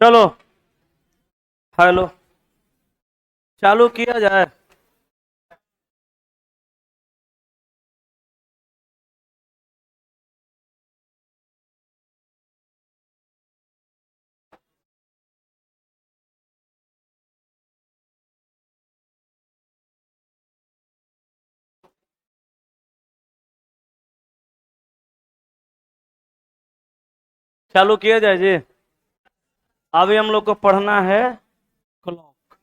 चलो। हेलो। चालू किया जाए। चालू किया जाए जी। अभी हम लोग को पढ़ना है क्लॉक।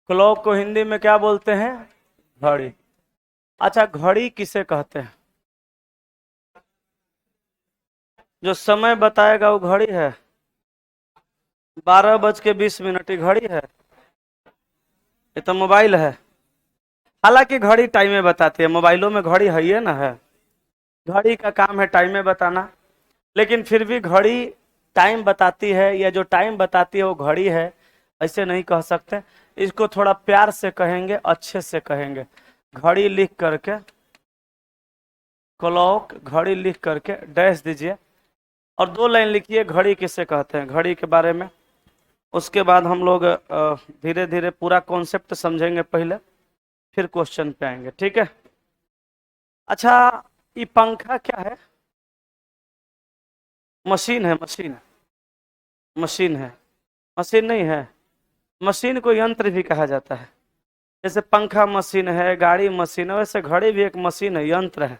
क्लॉक को हिंदी में क्या बोलते हैं? घड़ी। अच्छा, घड़ी किसे कहते हैं? जो समय बताएगा वो घड़ी है। 12:20 ये घड़ी है? ये तो मोबाइल है। हालांकि घड़ी टाइमें बताती है, मोबाइलों में घड़ी है ही ना है। घड़ी का काम है टाइमें बताना। लेकिन फिर भी घड़ी टाइम बताती है, या जो टाइम बताती है वो घड़ी है, ऐसे नहीं कह सकते। इसको थोड़ा प्यार से कहेंगे, अच्छे से कहेंगे। घड़ी लिख करके, क्लॉक घड़ी लिख करके डैश दीजिए और 2 लाइन लिखिए घड़ी किसे कहते हैं, घड़ी के बारे में। उसके बाद हम लोग धीरे धीरे पूरा कॉन्सेप्ट समझेंगे पहले, फिर क्वेश्चन पे आएंगे, ठीक है? अच्छा, ये पंखा क्या है? मशीन है, मशीन। मशीन है। मशीन नहीं है। मशीन को यंत्र भी कहा जाता है। जैसे पंखा मशीन है, गाड़ी मशीन है, वैसे घड़ी भी एक मशीन है, यंत्र है।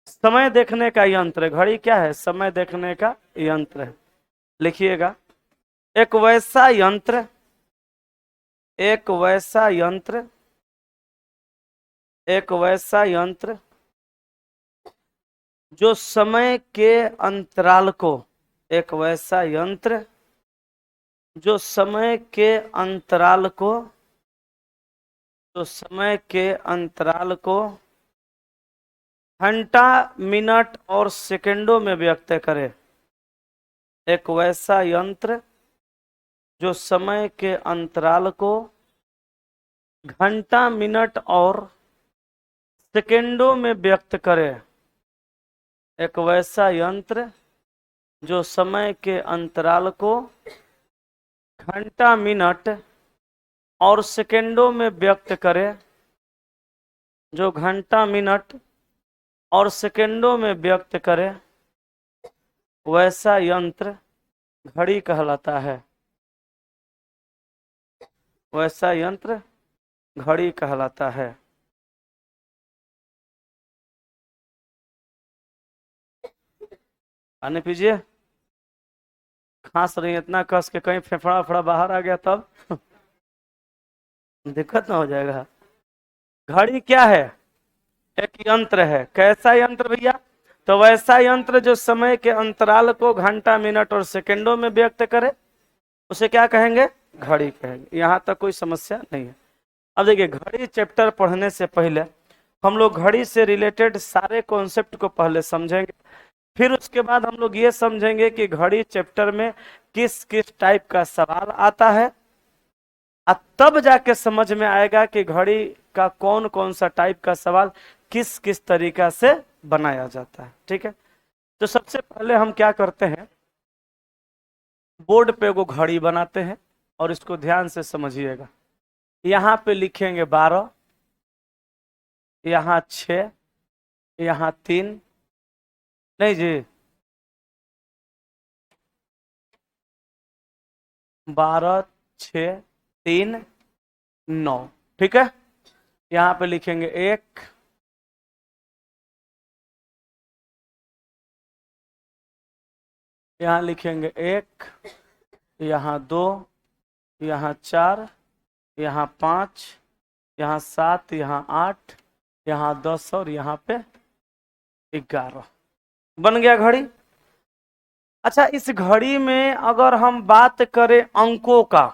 समय देखने का यंत्र है घड़ी। क्या है? समय देखने का यंत्र है। लिखिएगा, एक वैसा यंत्र, एक वैसा यंत्र, एक वैसा यंत्र जो समय के अंतराल को, एक वैसा यंत्र जो समय के अंतराल को, जो समय के अंतराल को घंटा, मिनट और सेकंडों में व्यक्त करे। एक वैसा यंत्र जो समय के अंतराल को घंटा, मिनट और सेकंडों में व्यक्त करे। एक वैसा यंत्र जो समय के अंतराल को घंटा, मिनट और सेकंडों में व्यक्त करे, जो घंटा, मिनट और सेकंडों में व्यक्त करे, वैसा यंत्र घड़ी कहलाता है। वैसा यंत्र घड़ी कहलाता है। आने पीजिए। खांस रही है इतना कस के, कहीं फेफड़ा फड़ा बाहर आ गया तब दिक्कत ना हो जाएगा। घड़ी क्या है? एक यंत्र है। कैसा यंत्र भैया? तो वैसा यंत्र जो समय के अंतराल को घंटा, मिनट और सेकंडों में व्यक्त करे, उसे क्या कहेंगे? घड़ी कहेंगे। यहां तक कोई समस्या नहीं है। अब देखिए, घड़ी चैप्टर पढ़ने से पहले हम लोग घड़ी से रिलेटेड सारे कॉन्सेप्ट को पहले समझेंगे। फिर उसके बाद हम लोग ये समझेंगे कि घड़ी चैप्टर में किस किस टाइप का सवाल आता है, और तब जाके समझ में आएगा कि घड़ी का कौन कौन सा टाइप का सवाल किस किस तरीका से बनाया जाता है, ठीक है? तो सबसे पहले हम क्या करते हैं, बोर्ड पे वो घड़ी बनाते हैं और इसको ध्यान से समझिएगा। यहाँ पे लिखेंगे 12, यहाँ 6, यहाँ 3। नहीं जी, 12, 6, 3, 9, ठीक है? यहाँ पे लिखेंगे 1, यहाँ लिखेंगे 1, यहाँ 2, यहाँ 4, यहाँ 5, यहाँ 7, यहाँ 8, यहाँ 10 और यहाँ पे 11। बन गया घड़ी। अच्छा, इस घड़ी में अगर हम बात करें अंकों का,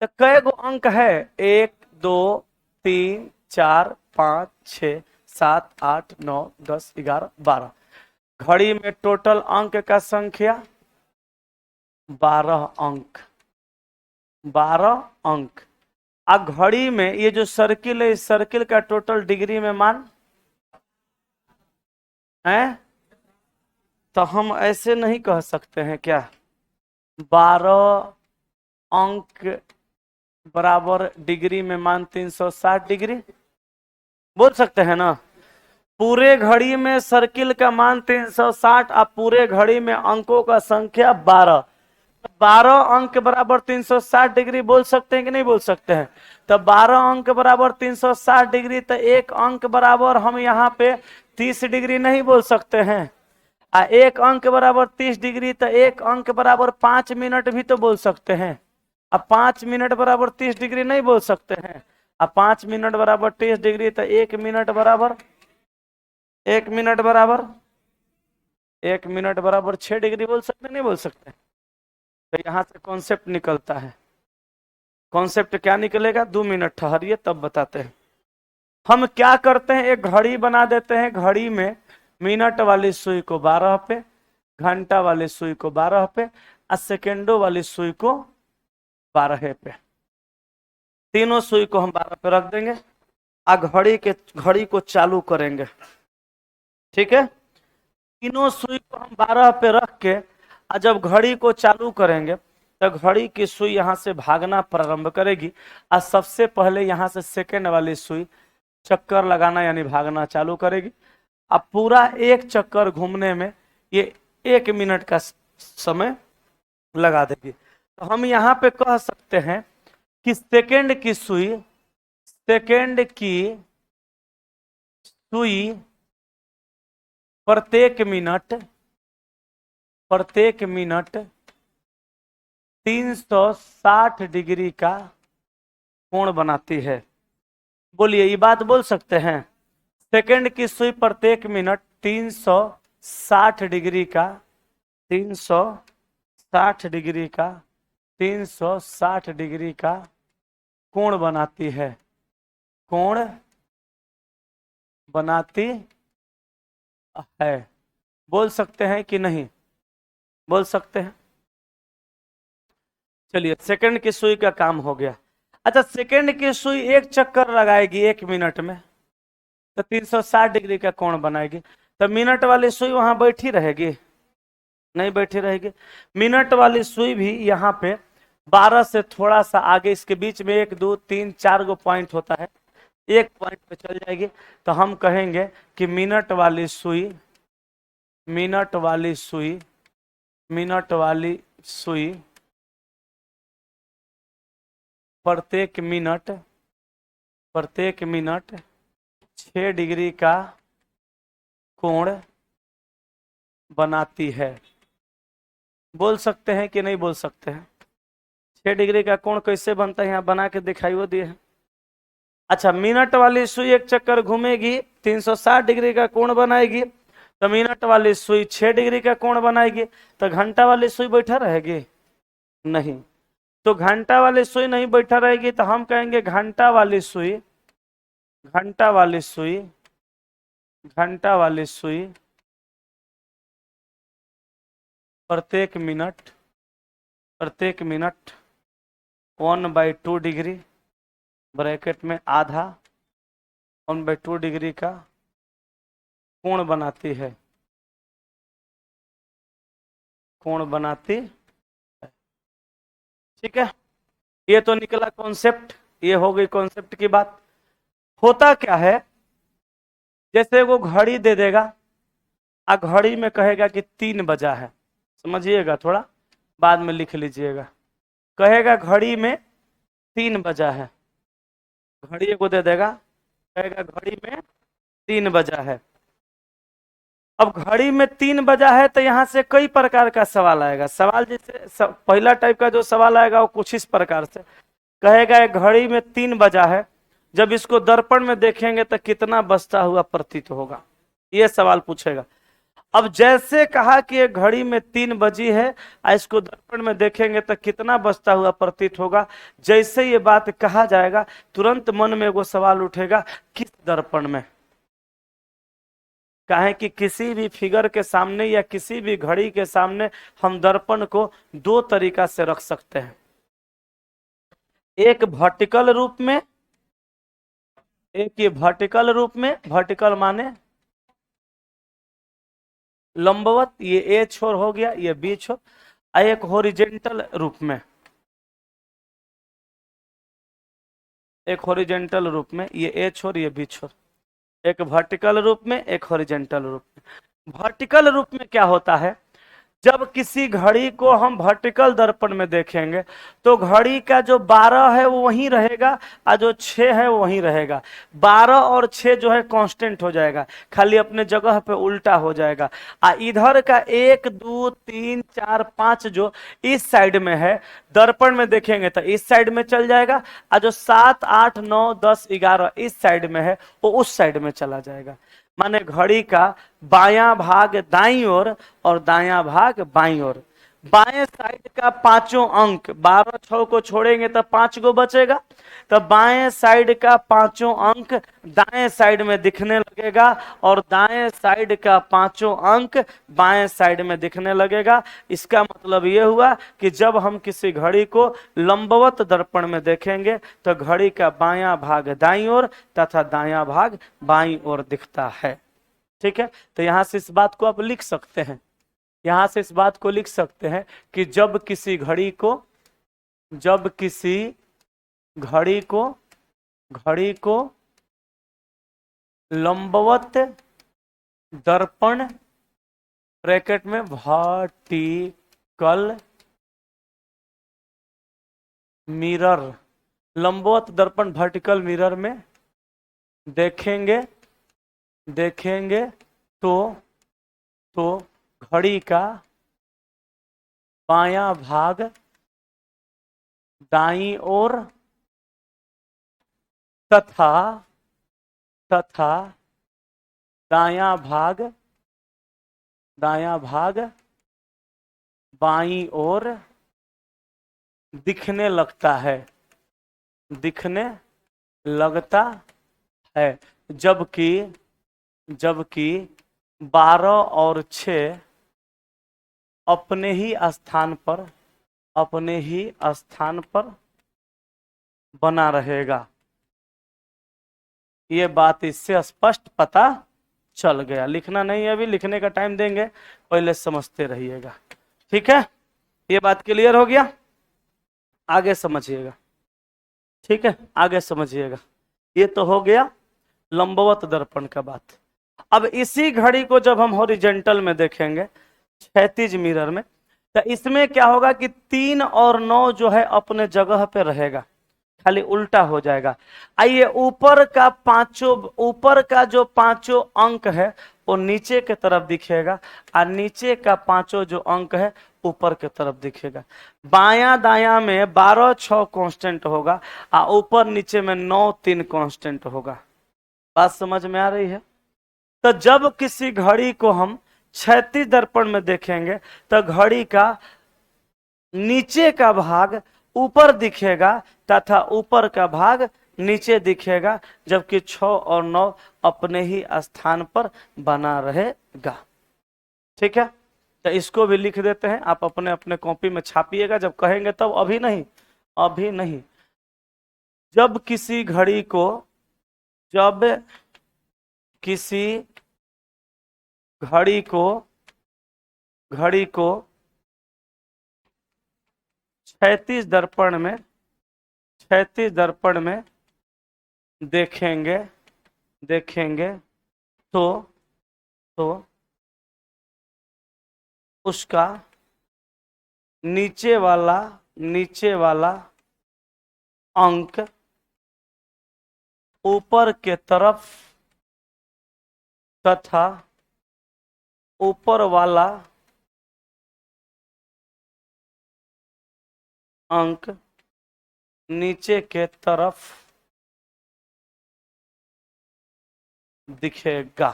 तो कई गो अंक है? 1, 2, 3, 4, 5, 6, 7, 8, 9, 10, 11, 12। घड़ी में टोटल अंक का संख्या 12 अंक। 12 अंक। अब घड़ी में ये जो सर्किल है, इस सर्किल का टोटल डिग्री में मान है तो हम ऐसे नहीं कह सकते हैं क्या 12 अंक बराबर डिग्री में मान 360 डिग्री बोल सकते हैं ना। पूरे घड़ी में सर्किल का मान 360 और पूरे घड़ी में अंकों का संख्या 12। 12 अंक बराबर 360 डिग्री बोल सकते हैं कि नहीं बोल सकते हैं। तो 12 अंक बराबर 360 डिग्री, तो एक अंक बराबर हम यहाँ पे 30 डिग्री नहीं बोल सकते हैं। एक अंक बराबर 30 डिग्री, तो एक अंक बराबर 5 मिनट भी तो बोल सकते हैं। अब 5 मिनट बराबर 30 डिग्री नहीं बोल सकते हैं। अब 5 मिनट बराबर 30 डिग्री, तो 1 मिनट बराबर 1 मिनट बराबर 1 मिनट बराबर 6 डिग्री बोल सकते नहीं बोल सकते। तो यहां से कॉन्सेप्ट निकलता है। कॉन्सेप्ट क्या निकलेगा, 2 मिनट ठहरिए तब बताते हैं। हम क्या करते हैं, एक घड़ी बना देते हैं। घड़ी में मिनट वाली सुई को 12 पे, घंटा वाली सुई को 12 पे और सेकेंडों वाली सुई को 12 पे। तीनों सुई को हम 12 पे रख देंगे और घड़ी को चालू करेंगे। ठीक है, तीनों सुई को हम 12 पे रख के और जब घड़ी को चालू करेंगे तो घड़ी की सुई यहाँ से भागना प्रारंभ करेगी और सबसे पहले यहाँ से सेकेंड वाली सुई चक्कर लगाना यानी भागना चालू करेगी। अब पूरा एक चक्कर घूमने में ये 1 मिनट का समय लगा देगी। तो हम यहाँ पे कह सकते हैं कि सेकेंड की सुई प्रत्येक मिनट 360 डिग्री का कोण बनाती है। बोलिए, ये बात बोल सकते हैं। सेकेंड की सुई प्रत्येक मिनट 360 डिग्री का 360 डिग्री का 360 डिग्री का कोण बनाती है। कोण बनाती है। बोल सकते हैं कि नहीं बोल सकते हैं। चलिए, सेकंड की सुई का काम हो गया। अच्छा, सेकंड की सुई एक चक्कर लगाएगी 1 मिनट में तो 360 डिग्री का कोण बनाएगी। तो मिनट वाली सुई वहां बैठी रहेगी नहीं बैठी रहेगी। मिनट वाली सुई भी यहाँ पे 12 से थोड़ा सा आगे, इसके बीच में 1 2 3 4 गो पॉइंट होता है, एक पॉइंट पे चल जाएगी। तो हम कहेंगे कि मिनट वाली सुई प्रत्येक मिनट 6 डिग्री का कोण बनाती है। बोल सकते हैं कि नहीं बोल सकते हैं। 6 डिग्री का कोण कैसे बनता है यहाँ बना के दिखाई वो दिए है। अच्छा, मिनट वाली सुई एक चक्कर घूमेगी 360 डिग्री का कोण बनाएगी। तो मिनट वाली सुई 6 डिग्री का कोण बनाएगी। तो घंटा वाली सुई बैठा रहेगी नहीं। तो घंटा वाली सुई नहीं बैठा रहेगी तो हम कहेंगे घंटा वाली सुई प्रत्येक मिनट 1/2 डिग्री ब्रैकेट में आधा 1/2 डिग्री का कोण बनाती है। ठीक है, ये तो निकला कॉन्सेप्ट। ये हो गई कॉन्सेप्ट की बात। होता क्या है, जैसे वो घड़ी दे देगा और घड़ी में कहेगा कि 3 बजा है। समझिएगा, थोड़ा बाद में लिख लीजिएगा। कहेगा घड़ी में 3 बजा है। घड़ी को दे देगा, कहेगा घड़ी में 3 बजा है। अब घड़ी में 3 बजा है तो यहाँ से कई प्रकार का सवाल आएगा। सवाल जैसे पहला टाइप का जो सवाल आएगा वो कुछ इस प्रकार से कहेगा, घड़ी में 3 बजा है, जब इसको दर्पण में देखेंगे तो कितना बजता हुआ प्रतीत होगा। ये सवाल पूछेगा। अब जैसे कहा कि एक घड़ी में 3 बजी है और इसको दर्पण में देखेंगे तो कितना बजता हुआ प्रतीत होगा, जैसे ये बात कहा जाएगा तुरंत मन में वो सवाल उठेगा, किस दर्पण में। कहें कि किसी भी फिगर के सामने या किसी भी घड़ी के सामने हम दर्पण को 2 तरीका से रख सकते हैं। एक वर्टिकल रूप में, एक ये वर्टिकल रूप में। वर्टिकल माने लंबवत, ये ए छोर हो गया, ये बी छोर, एक हॉरिजेंटल रूप में, एक हॉरिजेंटल रूप में, ये ए छोर ये बी छोर, एक वर्टिकल रूप में, एक हॉरिजेंटल रूप में। वर्टिकल रूप में क्या होता है, जब किसी घड़ी को हम वर्टिकल दर्पण में देखेंगे तो घड़ी का जो 12 है वो वहीं रहेगा और जो 6 है वो वहीं रहेगा। 12 और 6 जो है कांस्टेंट हो जाएगा, खाली अपने जगह पे उल्टा हो जाएगा। इधर का 1 2 3 4 5 जो इस साइड में है दर्पण में देखेंगे तो इस साइड में चल जाएगा, और जो 7 8 9 10 11 इस साइड में है वो उस साइड में चला जाएगा। माने घड़ी का बायां भाग दाईं ओर और दायां भाग बाईं ओर। बाएं साइड का पांचों अंक, 12 6 को छोड़ेंगे तो 5 गो बचेगा, तो बाएं साइड का पांचों अंक दाएं साइड में दिखने लगेगा और दाएं साइड का पांचों अंक बाएं साइड में दिखने लगेगा। इसका मतलब यह हुआ कि जब हम किसी घड़ी को लंबवत दर्पण में देखेंगे तो घड़ी का बायां भाग दाईं ओर तथा दायां भाग बाईं ओर दिखता है। ठीक है, तो यहां से इस बात को आप लिख सकते हैं, यहां से इस बात को लिख सकते हैं कि जब किसी घड़ी को, जब किसी घड़ी को, घड़ी को लंबवत दर्पण ब्रैकेट में वर्टिकल मिरर, लंबवत दर्पण वर्टिकल मिरर में देखेंगे, देखेंगे तो घड़ी का बायां भाग दाईं ओर तथा तथा दायां भाग, दायां भाग बाईं ओर दिखने लगता है, दिखने लगता है। जबकि जबकि 12 और 6 अपने ही स्थान पर, अपने ही स्थान पर बना रहेगा। ये बात इससे स्पष्ट पता चल गया। लिखना नहीं है अभी, लिखने का टाइम देंगे, पहले समझते रहिएगा। ठीक है, ये बात क्लियर हो गया, आगे समझिएगा। ठीक है, आगे समझिएगा। ये तो हो गया लंबवत दर्पण का बात। अब इसी घड़ी को जब हम हॉरिजेंटल में देखेंगे, क्षैतिज मिरर में, तो इसमें क्या होगा कि 3 और 9 जो है अपने जगह पे रहेगा, खाली उल्टा हो जाएगा। आइए ऊपर का पांचों, ऊपर का जो पांचों अंक है वो नीचे के तरफ दिखेगा और नीचे का पांचों जो अंक है ऊपर के तरफ दिखेगा। बायां दायां में 12 6 कांस्टेंट होगा और ऊपर नीचे में 9 3 कांस्टेंट होगा। बात समझ में आ रही है? तो जब किसी घड़ी को हम क्षैतिज दर्पण में देखेंगे तो घड़ी का नीचे का भाग ऊपर दिखेगा तथा ऊपर का भाग नीचे दिखेगा, जबकि 6 और 9 अपने ही स्थान पर बना रहेगा। ठीक है, तो इसको भी लिख देते हैं, आप अपने अपने कॉपी में छापिएगा, जब कहेंगे तब, अभी नहीं, अभी नहीं। जब किसी घड़ी को, जब किसी घड़ी को, घड़ी को क्षैतिज दर्पण में, क्षैतिज दर्पण में देखेंगे, देखेंगे तो उसका नीचे वाला, नीचे वाला अंक ऊपर के तरफ तथा ऊपर वाला अंक नीचे के तरफ दिखेगा।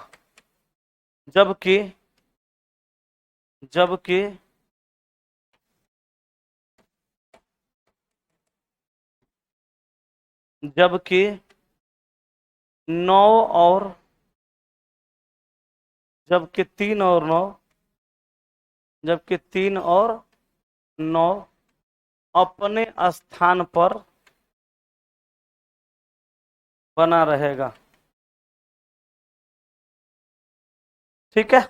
जबकि जबकि जबकि 9 और, जबकि 3 और 9, जबकि 3 और 9 अपने स्थान पर बना रहेगा। ठीक है,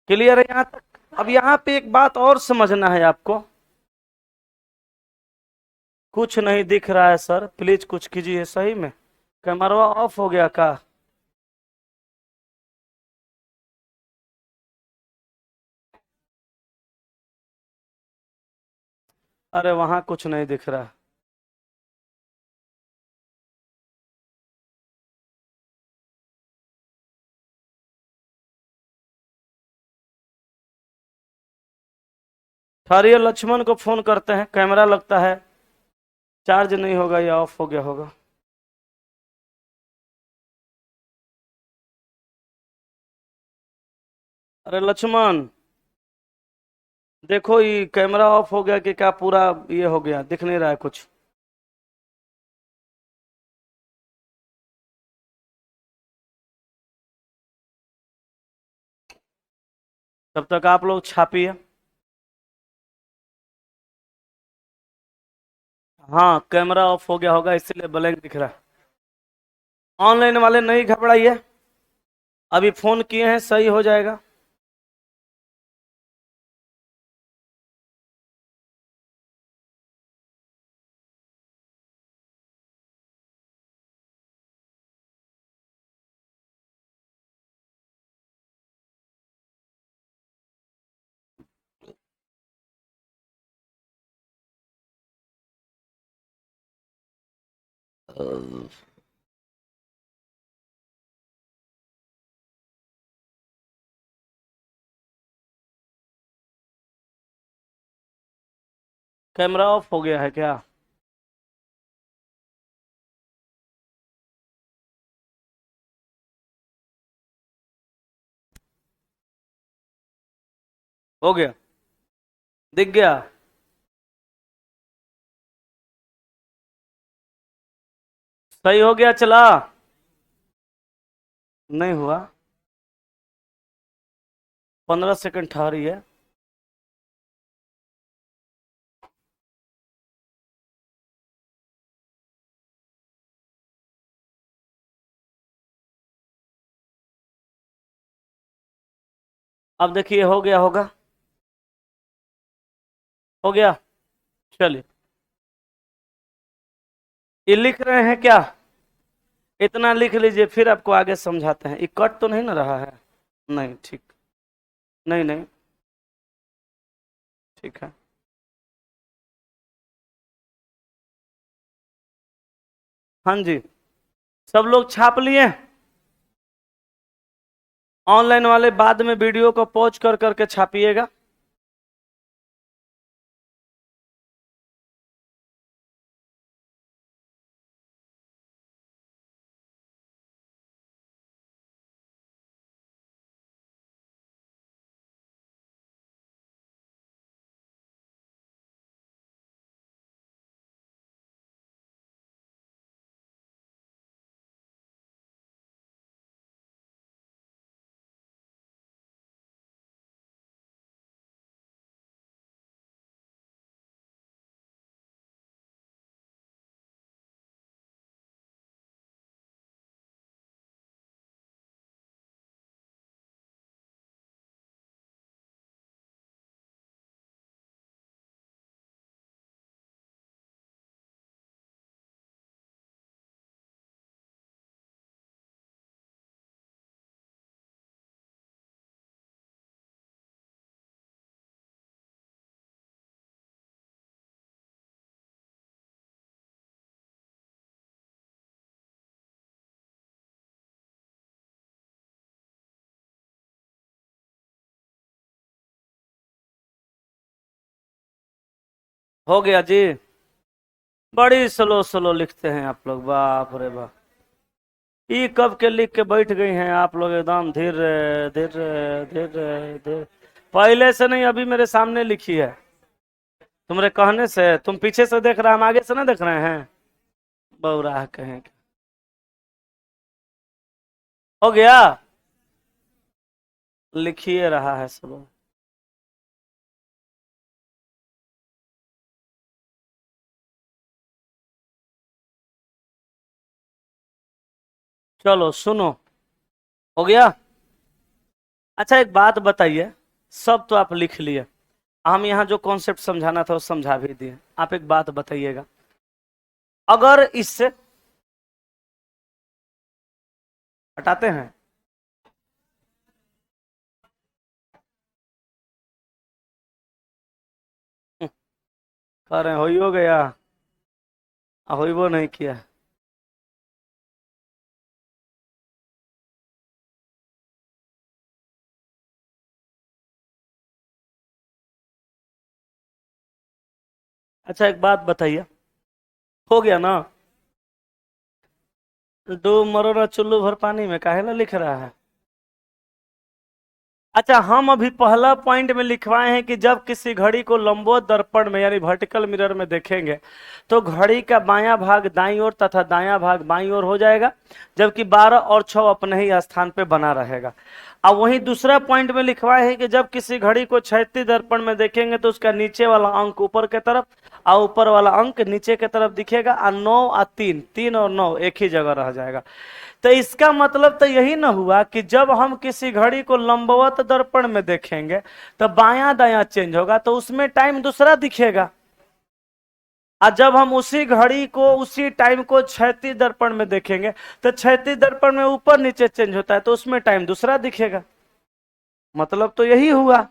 क्लियर है यहाँ तक? अब यहाँ पे एक बात और समझना है आपको। कुछ नहीं दिख रहा है सर, प्लीज कुछ कीजिए। सही में कैमरा ऑफ हो गया का? अरे वहां कुछ नहीं दिख रहा। ठहरिए, लक्ष्मण को फोन करते हैं। कैमरा लगता है चार्ज नहीं होगा या ऑफ हो गया होगा। अरे लक्ष्मण, देखो ये कैमरा ऑफ हो गया कि क्या पूरा ये हो गया, दिख नहीं रहा है कुछ। तब तक आप लोग छापिए। हाँ कैमरा ऑफ हो गया होगा इसीलिए ब्लैंक दिख रहा है। ऑनलाइन वाले नहीं घबराइए, अभी फोन किए हैं, सही हो जाएगा। कैमरा ऑफ हो गया है क्या? हो गया, दिख गया। सही हो गया, चला? नहीं हुआ। 15 सेकंड ठहरिए। अब देखिए हो गया होगा। हो गया, चलिए। ये लिख रहे हैं क्या? इतना लिख लीजिए, फिर आपको आगे समझाते हैं। ये कट तो नहीं ना रहा है? नहीं, ठीक। नहीं नहीं, ठीक है। हाँ जी, सब लोग छाप लिए? ऑनलाइन वाले बाद में वीडियो को पॉज कर करके छापिएगा। हो गया जी। बड़ी स्लो स्लो लिखते हैं आप लोग, बाप रे बाप। ये कब के लिख के बैठ गई हैं आप लोग, एकदम धीर धीर धीर धीर। पहले से नहीं, अभी मेरे सामने लिखी है। तुम्हारे कहने से, तुम पीछे से देख रहे हैं, हम आगे से ना देख रहे हैं। बौराह कहें। हो गया, लिखिए रहा है सब। चलो सुनो। हो गया। अच्छा एक बात बताइए, सब तो आप लिख लिए, हम यहाँ जो कॉन्सेप्ट समझाना था वो समझा भी दिए, आप एक बात बताइएगा, अगर इससे हटाते हैं, कह रहे हो गया, हो नहीं किया। अच्छा एक बात बताइए, हो गया ना? डूब मरो ना चुल्लू भर पानी में, काहे ना लिख रहा है? अच्छा हम अभी पहला पॉइंट में लिखवाए हैं कि जब किसी घड़ी को लंबवत दर्पण में यानी वर्टिकल मिरर में देखेंगे तो घड़ी का बायां भाग दाईं ओर तथा दायां भाग बाईं ओर हो जाएगा, जबकि 12 और 6 अपने ही स्थान पे बना रहेगा। अब वहीं दूसरा पॉइंट में लिखवाए हैं कि जब किसी घड़ी को क्षैतिज दर्पण में देखेंगे तो उसका नीचे वाला अंक ऊपर के तरफ और ऊपर वाला अंक नीचे के तरफ दिखेगा, और 9 और 3, 3 और 9 एक ही जगह रह जाएगा। तो इसका मतलब तो यही ना हुआ कि जब हम किसी घड़ी को लंबवत दर्पण में देखेंगे तो बायां दायां चेंज होगा, तो उसमें टाइम दूसरा दिखेगा, और जब हम उसी घड़ी को उसी टाइम को क्षैतिज दर्पण में देखेंगे तो क्षैतिज दर्पण में ऊपर नीचे चेंज होता है, तो उसमें टाइम दूसरा दिखेगा। मतलब तो यही हुआ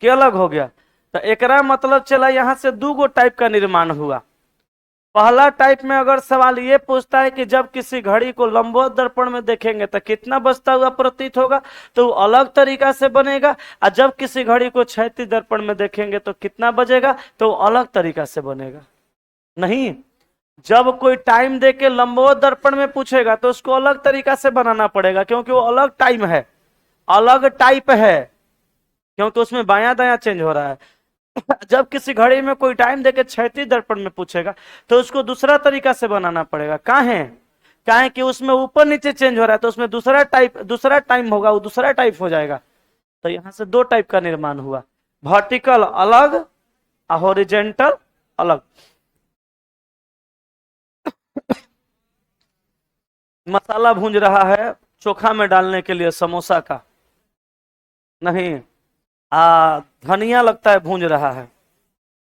कि अलग हो गया। तो एकरा मतलब चला यहां से दो गो टाइप का निर्माण हुआ। पहला टाइप में अगर सवाल ये पूछता है कि जब किसी घड़ी को लंबवत दर्पण में देखेंगे तो कितना बजता हुआ प्रतीत होगा, तो वो अलग तरीका से बनेगा, और जब किसी घड़ी को क्षैतिज दर्पण में देखेंगे तो कितना बजेगा, तो वो अलग तरीका से बनेगा। नहीं, जब कोई टाइम दे के लंबवत दर्पण में पूछेगा तो उसको अलग तरीका से बनाना पड़ेगा, क्योंकि वो अलग टाइम है, अलग टाइप है, क्योंकि उसमें बायां दायां चेंज हो रहा है। जब किसी घड़ी में कोई टाइम देके क्षैतिज दर्पण में पूछेगा तो उसको दूसरा तरीका से बनाना पड़ेगा। काहे कि उसमें ऊपर नीचे चेंज हो रहा है, तो उसमें दूसरा टाइम होगा, वो दूसरा टाइप हो जाएगा। तो यहां से दो टाइप का निर्माण हुआ, वर्टिकल अलग और हॉरिजॉन्टल अलग। मसाला भूंज रहा है चोखा में डालने के लिए समोसा का, नहीं, धनिया लगता है भूंज रहा है,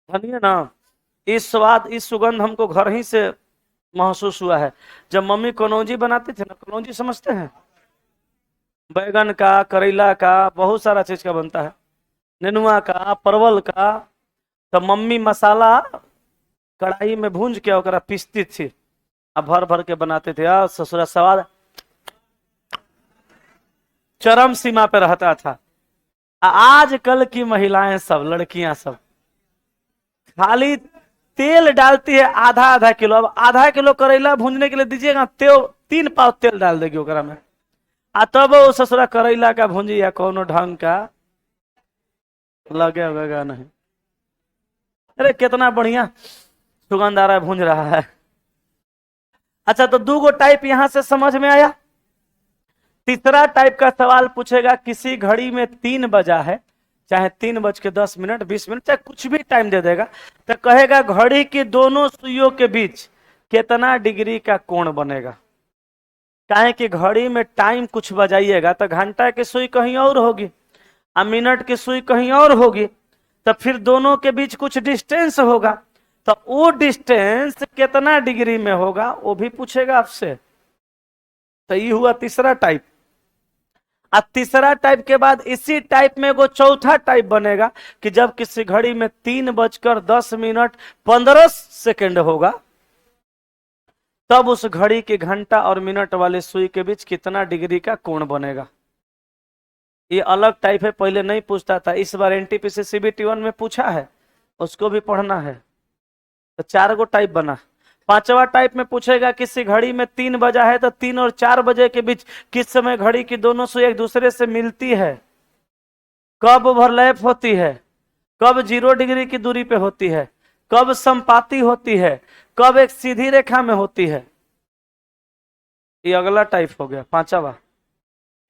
धनिया ना। इस स्वाद इस सुगंध हमको घर ही से महसूस हुआ है। जब मम्मी कनौजी बनाती थी ना, कनौजी समझते हैं, बैगन का, करेला का, बहुत सारा चीज का बनता है, नेनुआ का, परवल का, तो मम्मी मसाला कढ़ाई में भूंज के ओकरा पीसती थी, अब भर भर के बनाते थे, यार ससुरा स्वाद चरम सीमा पे रहता था। आजकल की महिलाएं सब, लड़कियां सब खाली तेल डालती है आधा आधा किलो। अब आधा किलो करेला भूनने के लिए दीजिएगा, तेल 3 पाव तेल डाल देगी ओकरा में, आ तब वो ससुरा करेला का भूंजी या कोनो ढंग का लगेगा नहीं। अरे कितना बढ़िया सुगंध आ रहा है, भूंज रहा है। अच्छा तो दो गो टाइप यहां से समझ में आया। तीसरा टाइप का सवाल पूछेगा, किसी घड़ी में 3 बजा है, चाहे 3:10, 20 मिनट, चाहे कुछ भी टाइम दे देगा, तो कहेगा घड़ी की दोनों सुइयों के बीच कितना डिग्री का कोण बनेगा। काहे कि घड़ी में टाइम कुछ बजाइएगा तो घंटा की सुई कहीं और होगी और मिनट की सुई कहीं और होगी, तो फिर दोनों के बीच कुछ डिस्टेंस होगा, तो वो डिस्टेंस कितना डिग्री में होगा वो भी पूछेगा आपसे। तो ये हुआ तीसरा टाइप। अब तीसरा टाइप के बाद इसी टाइप में वो चौथा टाइप बनेगा कि जब किसी घड़ी में 3:10 मिनट 15 सेकेंड होगा, तब उस घड़ी की घंटा और मिनट वाले सुई के बीच कितना डिग्री का कोण बनेगा। ये अलग टाइप है, पहले नहीं पूछता था, इस बार एनटीपीसी CBT 1 में पूछा है, उसको भी पढ़ना है। तो 4 गो टाइप बना। पांचवा टाइप में पूछेगा, किसी घड़ी में 3 बजा है तो 3 और 4 बजे के बीच किस समय घड़ी की दोनों सुई एक दूसरे से मिलती है, कब ओवरलैप होती है, कब 0 डिग्री की दूरी पे होती है, कब संपाती होती है, कब एक सीधी रेखा में होती है। ये अगला टाइप हो गया, पांचवा।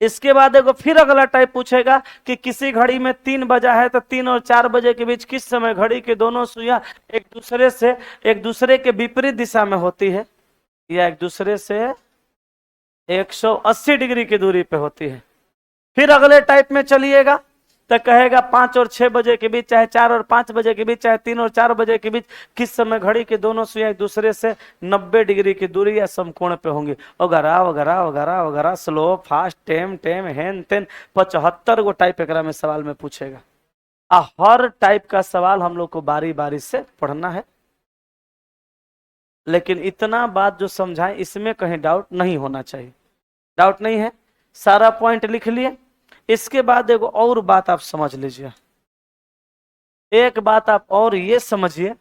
इसके बाद एगो फिर अगला टाइप पूछेगा कि किसी घड़ी में 3 बजा है तो 3 और 4 बजे के बीच किस समय घड़ी की दोनों सुइयां एक दूसरे के विपरीत दिशा में होती है, या एक दूसरे से 180 डिग्री की दूरी पे होती है। फिर अगले टाइप में चलिएगा तो कहेगा 5 और 6 बजे के बीच, चाहे 4 और 5 बजे के बीच, चाहे 3 और 4 बजे के बीच, किस समय घड़ी के दोनों सुइयां एक दूसरे से 90 डिग्री की दूरी या समकोण पे होंगी, वगैरह वगैरह वगैरह वगैरह, स्लो फास्ट टेम टेम हेन तेन 75 गो टाइप एकरा में सवाल में पूछेगा। हर टाइप का सवाल हम लोग को बारी बारी से पढ़ना है, लेकिन इतना बात जो समझाएं इसमें कहीं डाउट नहीं होना चाहिए। डाउट नहीं है, सारा पॉइंट लिख लिए। इसके बाद एगो और बात आप समझ लीजिए, एक बात आप और ये समझिए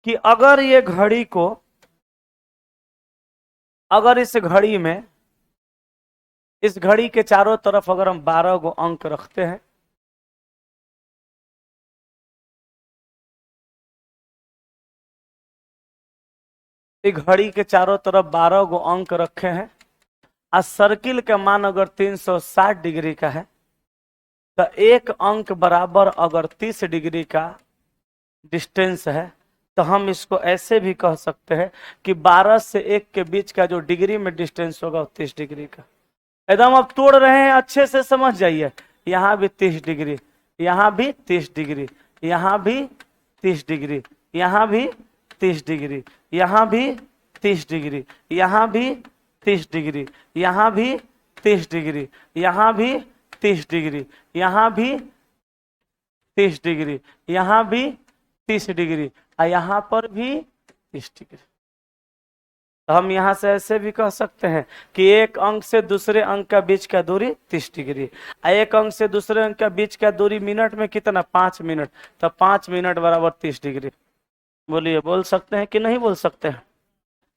कि अगर ये घड़ी को, अगर इस घड़ी में, इस घड़ी के चारों तरफ अगर हम 12 गो अंक रखते हैं, इस घड़ी के चारों तरफ 12 गो अंक रखे हैं, और सर्किल का मान अगर 360 डिग्री का है, तो एक अंक बराबर अगर 30 डिग्री का डिस्टेंस है, तो हम इसको ऐसे भी कह सकते हैं कि 12 से 1 के बीच का जो डिग्री में डिस्टेंस होगा वो 30 डिग्री का। एकदम आप तोड़ रहे हैं, अच्छे से समझ जाइए। यहाँ भी 30 डिग्री, यहाँ भी 30 डिग्री, यहाँ भी 30 डिग्री, यहाँ भी 30 डिग्री, यहाँ भी 30 डिग्री, यहाँ भी 30 डिग्री, यहाँ भी 30 डिग्री, यहाँ भी 30 डिग्री, यहाँ भी 30 डिग्री, यहाँ भी 30 डिग्री, और यहाँ पर भी 30 डिग्री। तो हम यहाँ से ऐसे भी कह सकते हैं कि एक अंक से दूसरे अंक का बीच का दूरी 30 डिग्री, और एक अंक से दूसरे अंक का बीच का दूरी मिनट में कितना, 5 मिनट, तो 5 मिनट बराबर 30 डिग्री। बोलिए, बोल सकते हैं कि नहीं बोल सकते हैं?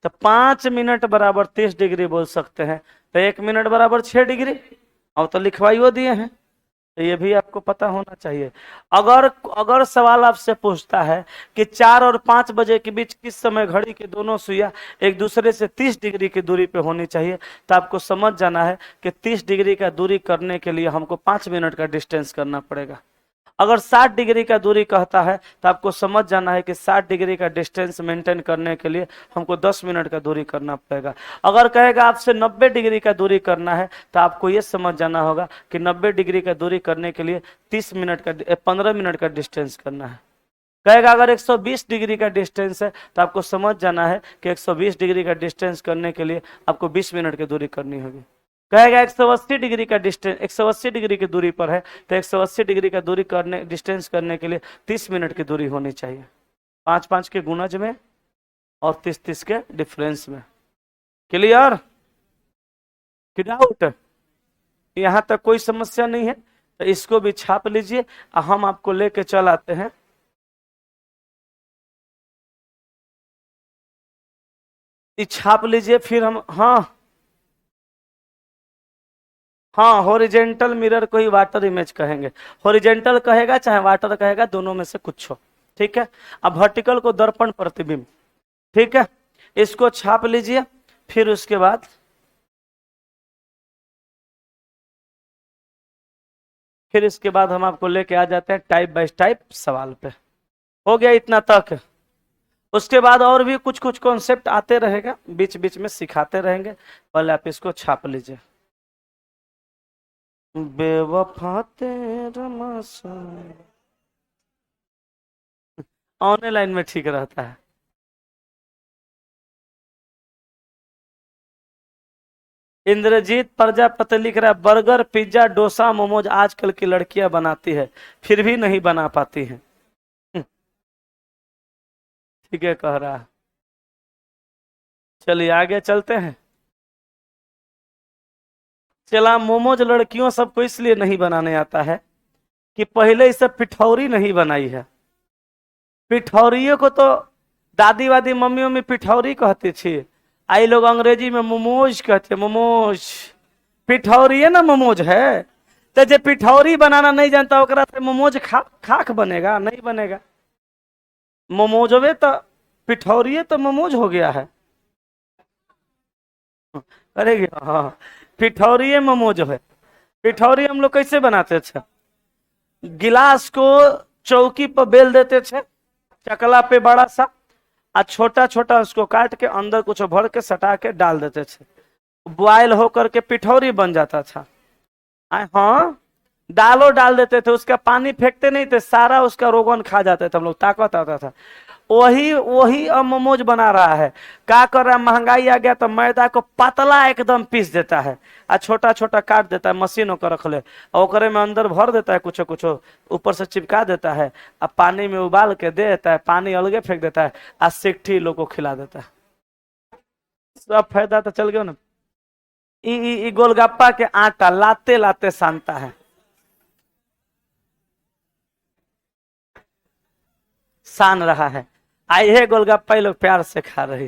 तो 5 मिनट बराबर 30 डिग्री बोल सकते हैं, तो 1 मिनट बराबर 6 डिग्री, और तो लिखवाइयो दिए हैं, तो ये भी आपको पता होना चाहिए। अगर अगर सवाल आपसे पूछता है कि 4 और 5 बजे के बीच किस समय घड़ी के दोनों सुइयां एक दूसरे से 30 डिग्री की दूरी पे होनी चाहिए, तो आपको समझ जाना है कि 30 डिग्री का दूरी करने के लिए हमको 5 मिनट का डिस्टेंस करना पड़ेगा। अगर 60 डिग्री का दूरी कहता है तो आपको समझ जाना है कि 60 डिग्री का डिस्टेंस मेंटेन करने के लिए हमको 10 मिनट का दूरी करना पड़ेगा। अगर कहेगा आपसे 90 डिग्री का दूरी करना है तो आपको ये समझ जाना होगा कि 90 डिग्री का दूरी करने के लिए 15 मिनट का डिस्टेंस करना है। कहेगा अगर 120 डिग्री का डिस्टेंस है तो आपको समझ जाना है कि 120 डिग्री का डिस्टेंस करने के लिए आपको 20 मिनट की दूरी करनी होगी। कहेगा 180 डिग्री का डिस्टेंस, 180 डिग्री की दूरी पर है तो 180 डिग्री का दूरी करने, डिस्टेंस करने के लिए 30 मिनट की दूरी होनी चाहिए, 5-5 के गुणज में और 30-30 के डिफरेंस में। क्लियर? कि डाउट? यहाँ तक कोई समस्या नहीं है, तो इसको भी छाप लीजिए, हम आपको लेके चल आते हैं। छाप लीजिए, फिर हम, हाँ हॉरिजेंटल मिरर को ही वाटर इमेज कहेंगे। हॉरिजेंटल कहेगा चाहे वाटर कहेगा, दोनों में से कुछ हो, ठीक है। अब वर्टिकल को दर्पण प्रतिबिंब, ठीक है, इसको छाप लीजिए। फिर उसके बाद इसके बाद हम आपको लेके आ जाते हैं टाइप बाय टाइप सवाल पे। हो गया इतना तक? उसके बाद और भी कुछ कुछ कॉन्सेप्ट आते रहेगा, बीच बीच में सिखाते रहेंगे। पहले आप इसको छाप लीजिए। बेवफा तेरा मासूम, ऑनलाइन में ठीक रहता है। इंद्रजीत प्रजापति लिख रहा है बर्गर पिज्जा डोसा मोमोज आजकल की लड़कियां बनाती है, फिर भी नहीं बना पाती हैं। ठीक है कह रहा है। चलिए आगे चलते हैं। चला, मोमोज लड़कियों सबको इसलिए नहीं बनाने आता है कि पहले इसे पिठौरी नहीं बनाई है। पिठौरियों को तो दादी वादी मम्मी मम्मी पिठौरी कहती थी, आई लोग अंग्रेजी में मोमोज कहते, मोमोज। पिठौरी है ना मोमोज है, तो जो पिठौरी बनाना नहीं जानता ओकरा से मोमोज खाक बनेगा? नहीं बनेगा। मोमोजवे तो पिठौरी तो मोमोज हो गया है। अरे हाँ, पिठौरी मोमोज है। पिठौरी हम लोग कैसे बनाते थे? गिलास को चौकी पर बेल देते थे, चकला पे बड़ा सा, और छोटा छोटा उसको काट के अंदर कुछ भर के सटा के डाल देते थे, बॉयल होकर के पिठौरी बन जाता था। हाँ, दालो डाल देते थे, उसका पानी फेंकते नहीं थे, सारा उसका रोगन खा जाते थे हम लोग, ताकत आता था। वही वही अब मोमोज बना रहा है। क्या कर रहा है, महंगाई आ गया तो मैदा को पतला एकदम पीस देता है, आ छोटा छोटा काट देता है, मशीनों को रख ले, और ओकरे में अंदर भर देता है कुछ कुछ, ऊपर से चिपका देता है, अब पानी में उबाल के दे देता है, पानी अलगे फेंक देता है, आ सिट्ठी लोग को खिला देता है। सब फायदा तो चल गया ना। गोलगप्पा के आटा लाते लाते सानता है। सान रहा है। आई है गोलगप्पा, ये लोग प्यार से खा रही।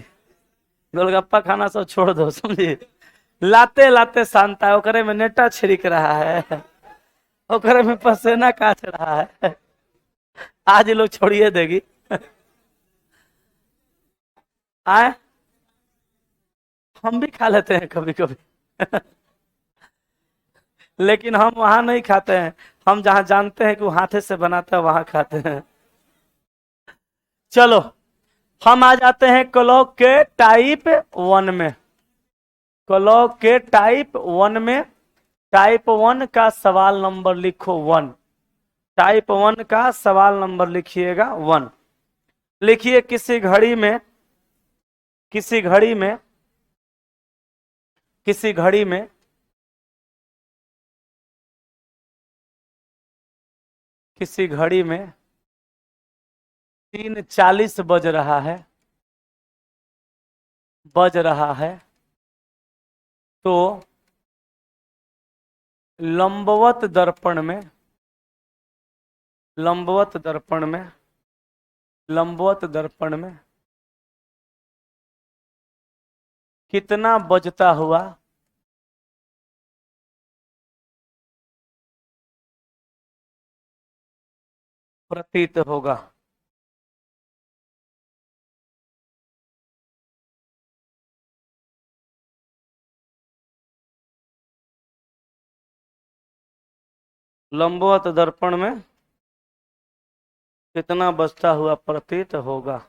गोलगप्पा खाना सब छोड़ दो, समझिए। लाते लाते शांता है, ओकरे में नेटा छिड़क रहा है, ओकरे में पसीना काट रहा है। आज ये लोग छोड़िए देगी। आए, हम भी खा लेते हैं कभी कभी। लेकिन हम वहां नहीं खाते हैं, हम जहां जानते हैं कि वो हाथे से बनाता है वहां खाते हैं। चलो, हम आ जाते हैं क्लॉक के टाइप 1 में। क्लॉक के टाइप 1 में, टाइप 1 का सवाल नंबर लिखो 1। टाइप 1 का सवाल नंबर लिखिएगा 1। लिखिए, किसी घड़ी में, किसी घड़ी में, किसी घड़ी में किसी घड़ी में 3:40 बज रहा है, बज रहा है, तो लंबवत दर्पण में, लंबवत दर्पण में, लंबवत दर्पण में कितना बजता हुआ प्रतीत होगा। लंबवत दर्पण में कितना बजता हुआ प्रतीत होगा।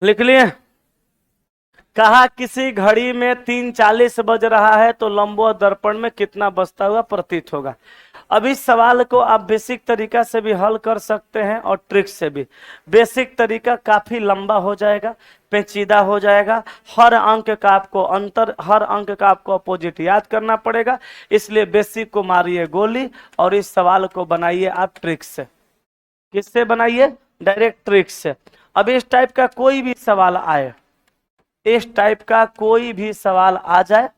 लिख लिए। कहा किसी घड़ी में 3:40 बज रहा है तो लंबवत दर्पण में कितना बजता हुआ प्रतीत होगा। अब इस सवाल को आप बेसिक तरीका से भी हल कर सकते हैं और ट्रिक से भी। बेसिक तरीका काफी लंबा हो जाएगा, पेचीदा हो जाएगा, हर अंक का आपको अंतर, हर अंक का आपको अपोजिट याद करना पड़ेगा, इसलिए बेसिक को मारिए गोली और इस सवाल को बनाइए आप ट्रिक से। किससे बनाइए? डायरेक्ट ट्रिक से। अब इस टाइप का कोई भी सवाल आए, इस टाइप का कोई भी सवाल आ जाए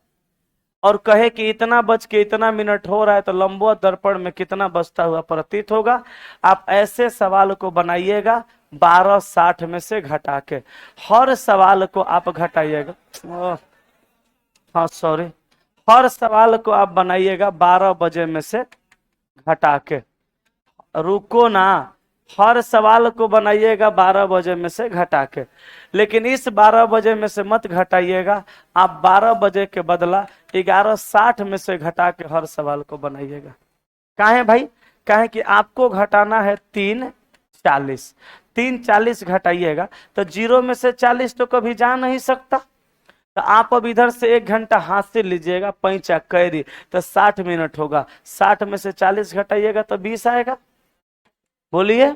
और कहे कि इतना बज के इतना मिनट हो रहा है तो लंबवत दर्पण में कितना बजता हुआ प्रतीत होगा, आप ऐसे सवाल को बनाइएगा 12:60 में से घटा के। हर सवाल को आप घटाइएगा, हाँ सॉरी, हर सवाल को आप बनाइएगा 12 बजे में से घटा के। रुको ना, हर सवाल को बनाइएगा 12 बजे में से घटा के, लेकिन इस 12 बजे में से मत घटाइएगा, आप 12 बजे के बदला 11:60 में से घटा के हर सवाल को बनाइएगा। काहे भाई? काहे कि आपको घटाना है 3:40, 3:40 घटाइएगा तो 0 में से 40 तो कभी जा नहीं सकता, तो आप अब इधर से 1 घंटा हाथ से लीजिएगा, पैंचा कैरी तो 60 मिनट होगा, 60 में से 40 घटाइएगा तो 20 आएगा। बोलिए,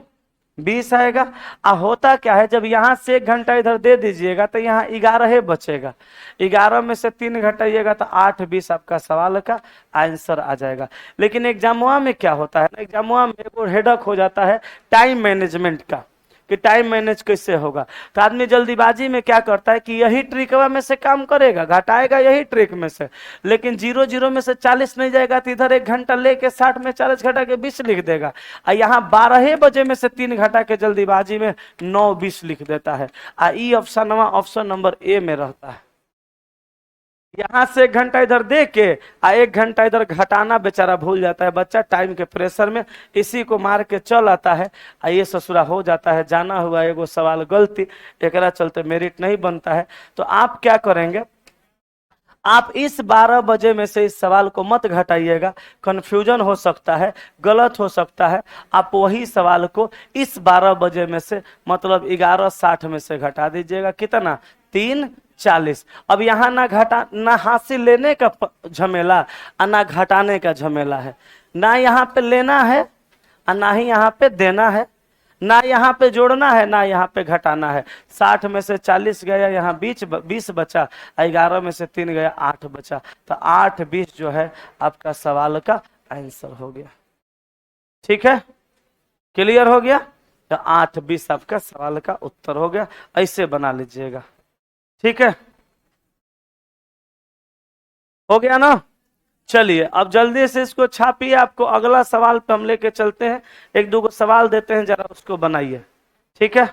20 आएगा। होता क्या है, जब यहां से 1 घंटा इधर दे दीजिएगा तो यहाँ 11 बचेगा, 11 में से 3 घटाइएगा तो 8, 20 आपका सवाल का आंसर आ जाएगा। लेकिन एग्जामुआ में क्या होता है, एग्जामुआ में वो हेडक हो जाता है टाइम मैनेजमेंट का, कि टाइम मैनेज कैसे होगा। तो आदमी जल्दीबाजी में क्या करता है कि यही ट्रिकवा में से काम करेगा, घटाएगा यही ट्रिक में से, लेकिन 0 में से 40 नहीं जाएगा तो इधर 1 घंटा लेके 60 में 40 घटा के 20 लिख देगा, और यहाँ 12 बजे में से 3 घटा के जल्दीबाजी में 9:20 लिख देता है। ई ऑप्शन नंबर ए में रहता है। यहां से 1 घंटा इधर दे के 1 घंटा इधर घटाना बेचारा भूल जाता है बच्चा, टाइम के प्रेशर में इसी को मार के चल आता है, ये ससुरा हो जाता है। जाना हुआ एगो सवाल गलती, एकरा चलते मेरिट नहीं बनता है। तो आप क्या करेंगे, आप इस 12 बजे में से इस सवाल को मत घटाइएगा, कंफ्यूजन हो सकता है, गलत हो सकता है। आप वही सवाल को इस 12 बजे में से मतलब 11:60 में से घटा दीजिएगा। कितना? 3:40। अब यहाँ ना हासिल लेने का झमेला और ना घटाने का झमेला है। ना यहाँ पे लेना है और ना ही यहाँ पे देना है, ना यहाँ पे जोड़ना है ना यहाँ पे घटाना है। 60 में से 40 गया, यहाँ 20 बचा, 11 में से 3 गया, 8 बचा। तो 8:20 जो है आपका सवाल का आंसर हो गया। ठीक है, क्लियर हो गया? तो 8:20 आपका सवाल का उत्तर हो गया। ऐसे बना लीजिएगा। ठीक है, हो गया ना? चलिए अब जल्दी से इसको छापिए। आपको अगला सवाल पे हम लेके चलते हैं। एक दो सवाल देते हैं, जरा उसको बनाइए। ठीक है,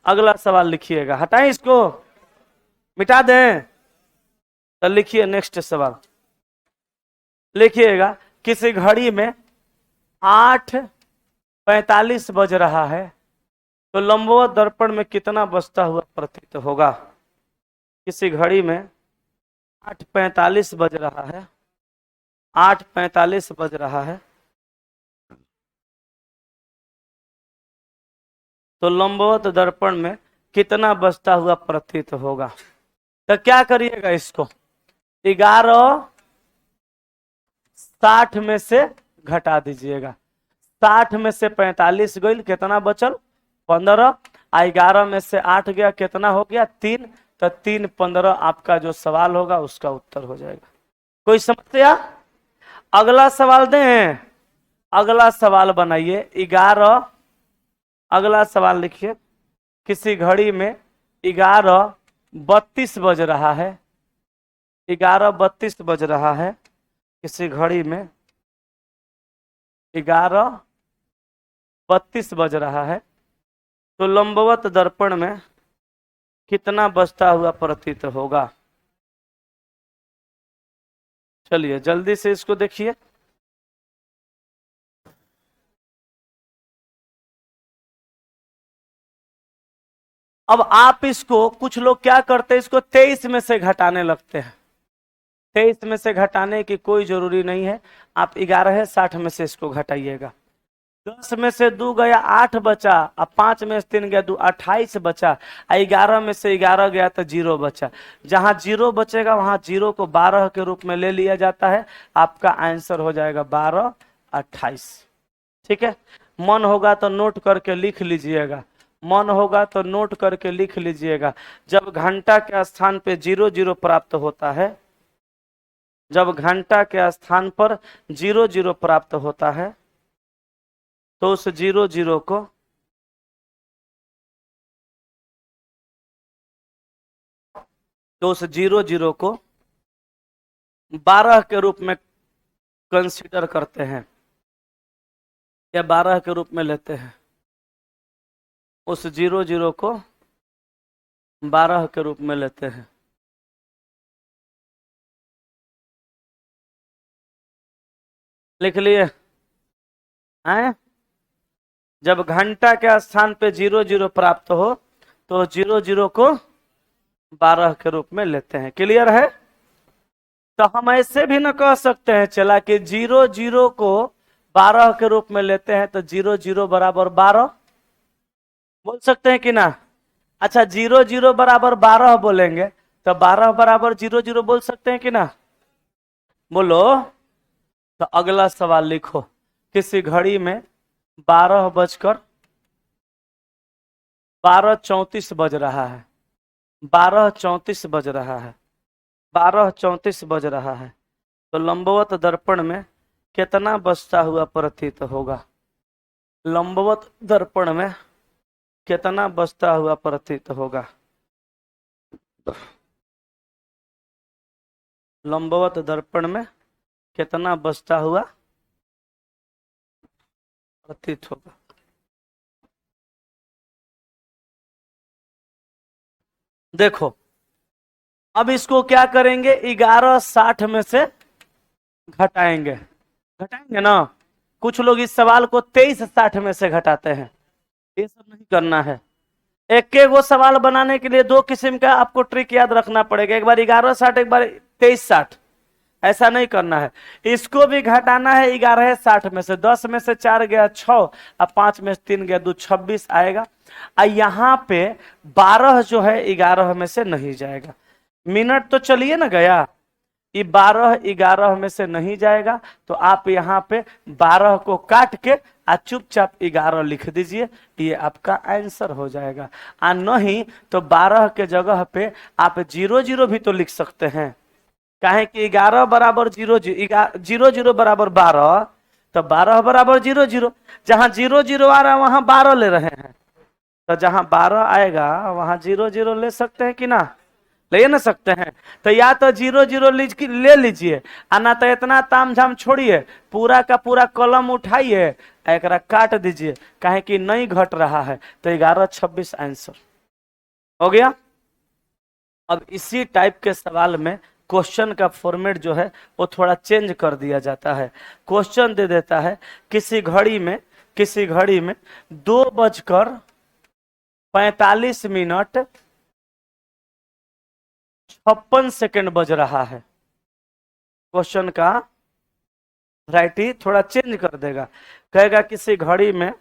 अगला सवाल लिखिएगा। हटाएं इसको, मिटा दें? तो लिखिए नेक्स्ट सवाल। लिखिएगा, किसी घड़ी में 8:45 बज रहा है तो लंबवत दर्पण में कितना बजता हुआ प्रतीत होगा? किसी घड़ी में 8:45 बज रहा है, 8:45 बज रहा है तो लंबवत दर्पण में कितना बजता हुआ प्रतीत होगा? तो क्या करिएगा, इसको 11:60 में से घटा दीजिएगा। 60 में से 45 गई, कितना बचल? 15। 11 में से 8 गया, कितना हो गया? 3। तो 3 15 आपका जो सवाल होगा उसका उत्तर हो जाएगा। कोई समस्या? अगला सवाल दें? अगला सवाल बनाइए। 11, अगला सवाल लिखिए। किसी घड़ी में 11:32 बज रहा है, 11:32 बज रहा है। किसी घड़ी में 11:32 बज रहा है तो लंबवत दर्पण में कितना बजता हुआ प्रतीत होगा? चलिए जल्दी से इसको देखिए। अब आप इसको, कुछ लोग क्या करते हैं, इसको 23 में से घटाने लगते हैं। 23 में से घटाने की कोई जरूरी नहीं है। आप 11:60 में से इसको घटाइएगा। 10 में से 2 गया, 8 बचा। अब 5 में से 3 गया, 2 28 बचा। 11 में से 11 गया तो 0 बचा। जहां 0 बचेगा वहां 0 को 12 के रूप में ले लिया जाता है। आपका आंसर हो जाएगा 12:28। ठीक है, मन होगा तो नोट करके लिख लीजिएगा, मन होगा तो नोट करके लिख लीजिएगा। जब घंटा के स्थान पे 00 प्राप्त होता है, जब घंटा के स्थान पर 00 प्राप्त होता है तो उस 00 को तो उस 00 को 12 के रूप में कंसीडर करते हैं या 12 के रूप में लेते हैं। उस 00 को 12 के रूप में लेते हैं। लिख लिए हैं? जब घंटा के स्थान पे 00 प्राप्त हो तो 00 को 12 के रूप में लेते हैं। क्लियर है? तो हम ऐसे भी न कह सकते हैं चला कि 00 को 12 के रूप में लेते हैं तो 00 बराबर 12 बोल सकते हैं कि ना? अच्छा, 00 बराबर 12 बोलेंगे तो 12 बराबर 00 बोल सकते हैं कि ना? बोलो। तो अगला सवाल लिखो। किसी घड़ी में 12:34 बज रहा है, 12:34 बज रहा है, 12:34 बज रहा है तो लंबवत दर्पण में कितना बजता हुआ प्रतीत होगा? लंबवत दर्पण में कितना बजता हुआ प्रतीत होगा? लंबवत दर्पण में कितना बजता हुआ प्रतीत होगा? देखो, अब इसको क्या करेंगे, 11:60 में से घटाएंगे। घटाएंगे ना? कुछ लोग इस सवाल को 23:60 में से घटाते हैं। ये सब नहीं करना है। एक एक वो सवाल बनाने के लिए दो किस्म का आपको ट्रिक याद रखना पड़ेगा, एक बार 1160, एक बार 2360। ऐसा नहीं करना है। इसको भी घटाना है 1160 में से, 10 में से 4 गया 6, अब 5 में से 3 गया 2, 26 आएगा। यहाँ पे 12 जो है 11 में से नहीं जाएगा। मिनट तो चलिए ना गया, ये 12 11 में से नहीं जाएगा, तो आप यहाँ पे 12 को काट के चुपचाप 11 लिख दीजिए, ये आपका आंसर हो जाएगा। नहीं तो 12 के जगह पे आप 00 भी तो लिख सकते हैं, काहे कि 11 बराबर 00 बराबर 12, तो 12 बराबर 00, जहां 00 आ रहा है वहां 12 ले रहे हैं, तो जहां 12 आएगा वहां 00 ले सकते हैं कि ना, ले ना सकते हैं। तो या तो 00 ले लीजिए, ना तो इतना तामझाम छोड़िए, पूरा का पूरा कलम उठाइए, एक काट दीजिए, काहे कि नहीं घट रहा है, तो 1126 आंसर हो गया। अब इसी टाइप के सवाल में क्वेश्चन का फॉर्मेट जो है वो थोड़ा चेंज कर दिया जाता है। क्वेश्चन दे देता है किसी घड़ी में 2:45 बज रहा है। क्वेश्चन का वैरायटी थोड़ा चेंज कर देगा, कहेगा किसी घड़ी में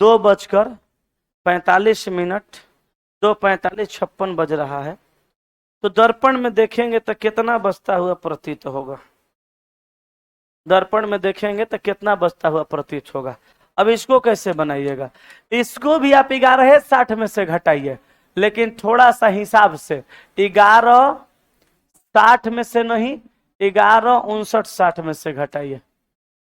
2:45 2:45 बज रहा है, तो दर्पण में देखेंगे तो कितना बजता हुआ प्रतीत होगा, दर्पण में देखेंगे तो कितना बजता हुआ प्रतीत होगा। अब इसको कैसे बनाइएगा, इसको भी आप 1160 में से घटाइए, लेकिन थोड़ा सा हिसाब से, 1160 में से नहीं, 1159 में से घटाइए,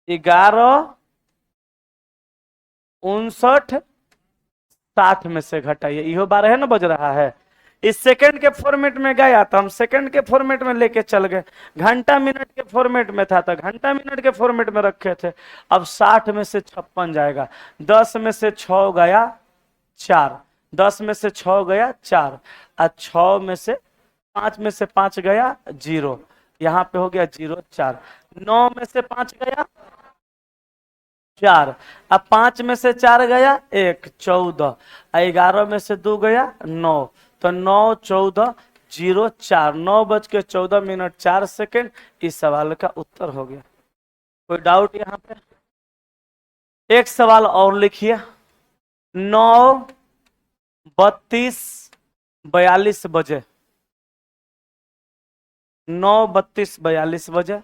1159 में से घटाइए, इहो 12 है ना बज रहा है। इस सेकंड के फॉर्मेट में गया तो हम सेकंड के फॉर्मेट में लेके चल गए, घंटा मिनट के फॉर्मेट में था तो घंटा मिनट के फॉर्मेट में रखे थे। अब 60 में से 56 जाएगा, 10 में से 6 गया 4, 10 में से 6 गया 4, और 6 में से 5 में से 5 गया 0, यहाँ पे हो गया 0 4, 9 में से 5 गया 4, अब 5 में से 4 गया 1 14, 11 में से 2 गया 9, तो 9 14 0 4, 9:14 4 सेकेंड। इस सवाल का उत्तर हो गया। कोई डाउट यहाँ पे? एक सवाल और लिखिए, 9:32 बजे, 9:32 बजे,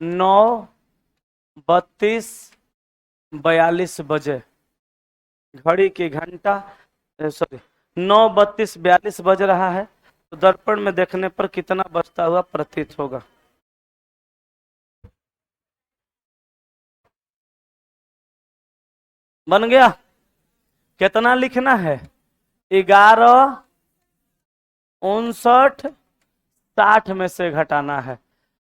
9:32 बजे घड़ी की घंटा, सॉरी 9:32 बज रहा है, तो दर्पण में देखने पर कितना बजता हुआ प्रतीत होगा। बन गया? कितना लिखना है? 1159 में से घटाना है,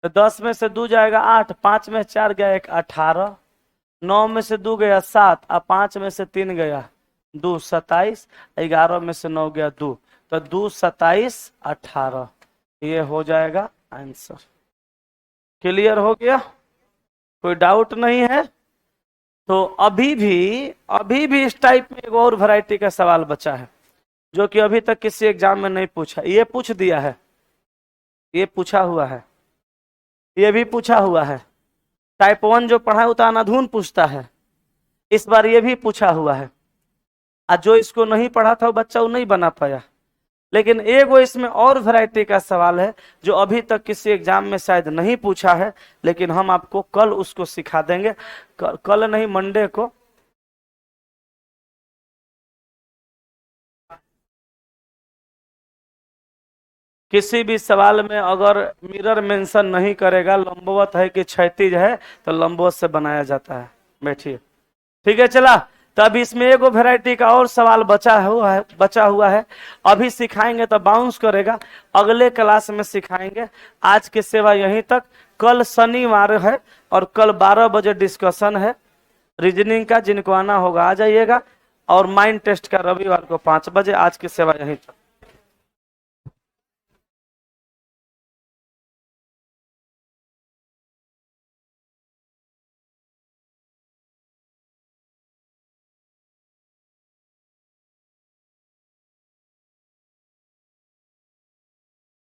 तो 10 में से 2 जाएगा 8, 5 में 4 गया 1 18, 9 में से 2 गया 7, और 5 में से 3 गया 2 27, 11 में से 9 गया 2, तो 2 27 18, ये हो जाएगा आंसर। क्लियर हो गया? कोई डाउट नहीं है? तो अभी भी इस टाइप में एक और वैरायटी का सवाल बचा है, जो कि अभी तक किसी एग्जाम में नहीं पूछा। ये पूछ दिया है, ये पूछा हुआ है, ये भी पूछा हुआ है। टाइप 1 जो पढ़ा होता अनाधून पूछता है, इस बार ये भी पूछा हुआ है। आज जो इसको नहीं पढ़ा था वो बच्चा वो नहीं बना पाया, लेकिन एक वो इसमें और वैरायटी का सवाल है जो अभी तक किसी एग्जाम में शायद नहीं पूछा है, लेकिन हम आपको कल उसको सिखा देंगे, कल नहीं मंडे को। किसी भी सवाल में अगर मिरर मेंशन नहीं करेगा, लंबवत है कि क्षैतिज है, तो लंबवत से बनाया जाता है। बैठिए, ठीक है। चला, तब इसमें एक वैरायटी का और सवाल बचा हुआ है, अभी सिखाएंगे तो बाउंस करेगा, अगले क्लास में सिखाएंगे। आज की सेवा यहीं तक। कल शनिवार है और कल 12 बजे डिस्कशन है रीजनिंग का, जिनको आना होगा आ जाइएगा, और माइंड टेस्ट का रविवार को 5 बजे। आज की सेवा यहीं तक।